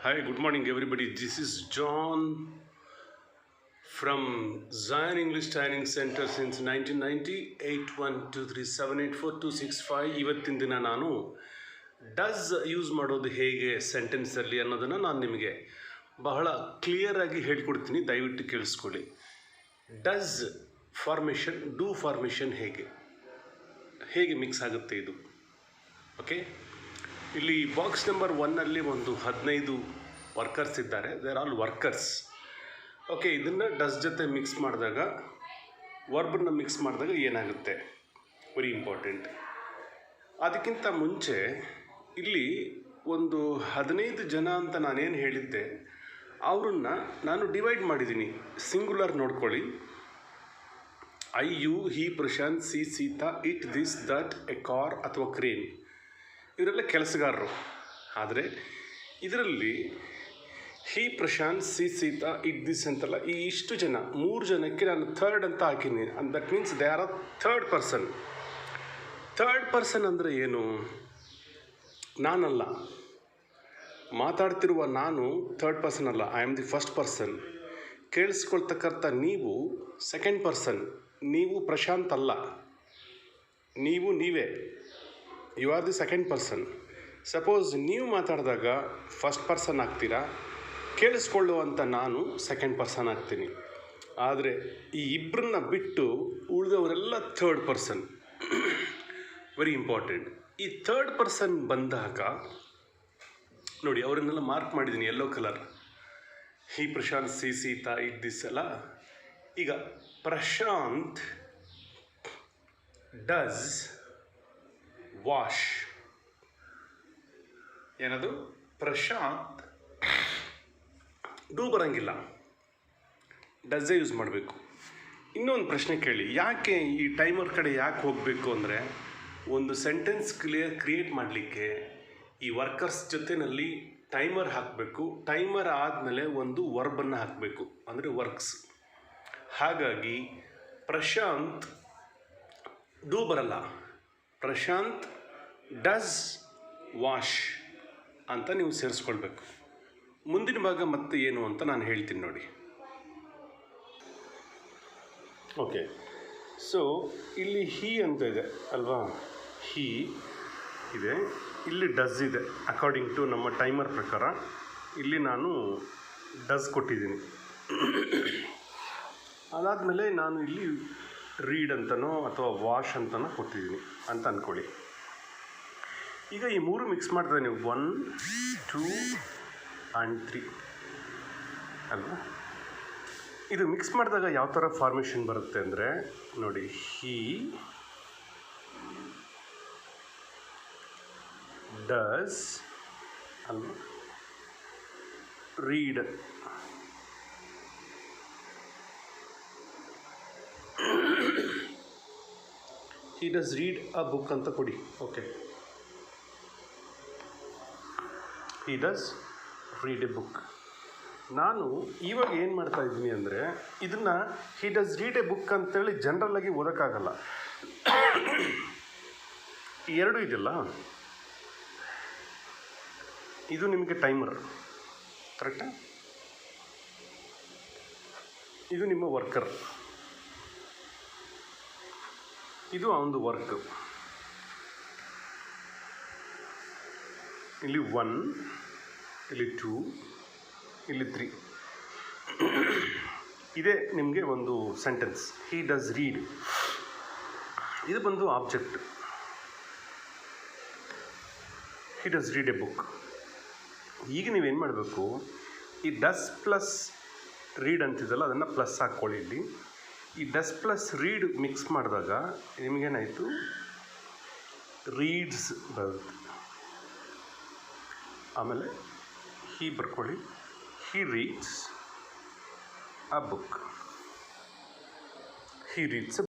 Hi, good morning, everybody. This is John from Zion English Training Center since 1990. 8123784265. ಇವತ್ತಿನ ದಿನ ನಾನು does use ಮಾಡೋದು ಹೇಗೆ ಸೆಂಟೆನ್ಸಲ್ಲಿ ಅನ್ನೋದನ್ನು ನಾನು ನಿಮಗೆ ಬಹಳ ಕ್ಲಿಯರಾಗಿ ಹೇಳ್ಕೊಡ್ತೀನಿ. ದಯವಿಟ್ಟು ಕೇಳಿಸ್ಕೊಳ್ಳಿ. ಡಸ್ ಫಾರ್ಮೇಷನ್, ಡೂ ಫಾರ್ಮೇಷನ್ ಹೇಗೆ ಮಿಕ್ಸ್ ಆಗುತ್ತೆ ಇದು. ಓಕೆ, ಇಲ್ಲಿ ಬಾಕ್ಸ್ ನಂಬರ್ 1ನಲ್ಲಿ ಒಂದು 15 ವರ್ಕರ್ಸ್ ಇದ್ದಾರೆ. There all workers. ಓಕೆ, ಇದನ್ನು ಡಸ್ ಜೊತೆ ಮಿಕ್ಸ್ ಮಾಡಿದಾಗ, ವರ್ಬನ್ನು ಮಿಕ್ಸ್ ಮಾಡಿದಾಗ ಏನಾಗುತ್ತೆ, ವೆರಿ ಇಂಪಾರ್ಟೆಂಟ್. ಅದಕ್ಕಿಂತ ಮುಂಚೆ ಇಲ್ಲಿ ಒಂದು 15 ಜನ ಅಂತ ನಾನೇನು ಹೇಳಿದ್ದೆ, ಅವ್ರನ್ನ ನಾನು ಡಿವೈಡ್ ಮಾಡಿದ್ದೀನಿ. ಸಿಂಗುಲರ್ ನೋಡ್ಕೊಳ್ಳಿ. I, you, he, Prashant, she, Sita, it, this, that, a car ಅಥವಾ ಕ್ರೇನ್, ಇವರೆಲ್ಲ ಕೆಲಸಗಾರರು. ಆದರೆ ಇದರಲ್ಲಿ he, Prashant, she, Sita, it, this ಅಂತಲ್ಲ, ಈ ಇಷ್ಟು ಜನ 3 ಜನಕ್ಕೆ ನಾನು ಥರ್ಡ್ ಅಂತ ಹಾಕಿದ್ದೀನಿ. And that means they are a third person. Third person ಅಂದರೆ ಏನು? ನಾನಲ್ಲ, ಮಾತಾಡ್ತಿರುವ ನಾನು ಥರ್ಡ್ ಪರ್ಸನ್ ಅಲ್ಲ. I am the first person. ಕೇಳಿಸ್ಕೊಳ್ತಕ್ಕಂಥ ನೀವು ಸೆಕೆಂಡ್ ಪರ್ಸನ್. ನೀವು ಪ್ರಶಾಂತ್ ಅಲ್ಲ, ನೀವೇ, you are the second person. Suppose ನೀವು ಮಾತಾಡಿದಾಗ ಫಸ್ಟ್ ಪರ್ಸನ್ ಆಗ್ತೀರಾ, ಕೇಳಿಸ್ಕೊಳ್ಳುವಂಥ ನಾನು ಸೆಕೆಂಡ್ ಪರ್ಸನ್ ಆಗ್ತೀನಿ. ಆದರೆ ಈ ಇಬ್ಬರನ್ನ ಬಿಟ್ಟು ಉಳಿದವರೆಲ್ಲ ಥರ್ಡ್ ಪರ್ಸನ್. Very important. ಈ ಥರ್ಡ್ ಪರ್ಸನ್ ಬಂದಾಗ ನೋಡಿ, ಅವರನ್ನೆಲ್ಲ ಮಾರ್ಕ್ ಮಾಡಿದ್ದೀನಿ yellow colour. He, Prashant, she, Sita, it, this ಅಲ್ಲ. ಈಗ ಪ್ರಶಾಂತ್ ಡಸ್ ವಾಶ್. ಏನದು? ಪ್ರಶಾಂತ್ ಡೂ ಬರೋಂಗಿಲ್ಲ, ಡಸ್ಸೇ ಯೂಸ್ ಮಾಡಬೇಕು. ಇನ್ನೊಂದು ಪ್ರಶ್ನೆ ಕೇಳಿ, ಯಾಕೆ ಈ ಟೈಮರ್ ಕಡೆ ಯಾಕೆ ಹೋಗಬೇಕು ಅಂದರೆ, ಒಂದು ಸೆಂಟೆನ್ಸ್ ಕ್ರಿಯೇಟ್ ಮಾಡಲಿಕ್ಕೆ ಈ ವರ್ಕರ್ಸ್ ಜೊತೆಯಲ್ಲಿ ಟೈಮರ್ ಹಾಕಬೇಕು. ಟೈಮರ್ ಆದಮೇಲೆ ಒಂದು ವರ್ಬನ್ನು ಹಾಕಬೇಕು, ಅಂದರೆ ವರ್ಕ್ಸ್. ಹಾಗಾಗಿ ಪ್ರಶಾಂತ್ ಡೂ ಬರಲ್ಲ, ಪ್ರಶಾಂತ್ ಡಸ್ ವಾಶ್ ಅಂತ ನೀವು ಸೇರಿಸ್ಕೊಳ್ಬೇಕು. ಮುಂದಿನ ಭಾಗ ಮತ್ತೆ ಏನು ಅಂತ ನಾನು ಹೇಳ್ತೀನಿ ನೋಡಿ. ಓಕೆ, ಸೊ ಇಲ್ಲಿ ಹಿ ಅಂತ ಇದೆ ಅಲ್ವಾ, ಹಿ ಇದೆ, ಇಲ್ಲಿ ಡಸ್ ಇದೆ. ಅಕಾರ್ಡಿಂಗ್ ಟು ನಮ್ಮ ಟೈಮರ್ ಪ್ರಕಾರ ಇಲ್ಲಿ ನಾನು ಡಸ್ ಕೊಟ್ಟಿದ್ದೀನಿ. ಅದಾದಮೇಲೆ ನಾನು ಇಲ್ಲಿ ರೀಡ್ ಅಂತನೋ ಅಥವಾ ವಾಶ್ ಅಂತನೋ ಕೊಟ್ಟಿದ್ದೀನಿ ಅಂತ ಅಂದ್ಕೊಳ್ಳಿ. ಈಗ ಈ 3 ಮಿಕ್ಸ್ ಮಾಡಿದ್ರೆ ನೀವು 1, 2 ಆ್ಯಂಡ್ 3 ಅಲ್ವಾ. ಇದು ಮಿಕ್ಸ್ ಮಾಡಿದಾಗ ಯಾವ ಥರ ಫಾರ್ಮೇಷನ್ ಬರುತ್ತೆ ಅಂದರೆ ನೋಡಿ, ಹಿ ಡಸ್ ಅಲ್ವಾ, read, he does read a book ಅಂತ ಕೊಡಿ. Okay, he does read A book. ನಾನು ಇವಾಗ ಏನು ಮಾಡ್ತಾ ಇದ್ದೀನಿ ಅಂದರೆ, ಇದನ್ನು he does read A book ಅಂತೇಳಿ ಜನರಲ್ಲಾಗಿ ಓದೋಕ್ಕಾಗಲ್ಲ. ಎರಡು ಇದೆಯಲ್ಲ, ಇದು ನಿಮಗೆ ಟೈಮರ್, ಕರೆಕ್ಟಾ? ಇದು ನಿಮ್ಮ ವರ್ಕರ್, ಇದು ಒಂದು ವರ್ಕ್. ಇಲ್ಲಿ 1, ಇಲ್ಲಿ 2, ಇಲ್ಲಿ 3. ಇದೇ ನಿಮಗೆ ಒಂದು ಸೆಂಟೆನ್ಸ್. ಹಿ ಡಸ್ ರೀಡ್, ಇದು ಬಂದು object. He does read A book. ಈಗ ನೀವೇನು ಮಾಡಬೇಕು, ಈ ಡಸ್ ಪ್ಲಸ್ ರೀಡ್ ಅಂತಿದ್ದಲ್ಲ, ಅದನ್ನು ಪ್ಲಸ್ ಹಾಕ್ಕೊಳ್ಳಿ. ಇಲ್ಲಿ he does plus read mix ಮಾಡಿದಾಗ ನಿಮಗೇನಾಯಿತು, ರೀಡ್ಸ್ ಬರುತ್ತೆ. ಆಮೇಲೆ ಹಿ ಬರ್ಕೊಳ್ಳಿ, he reads a book, he reeds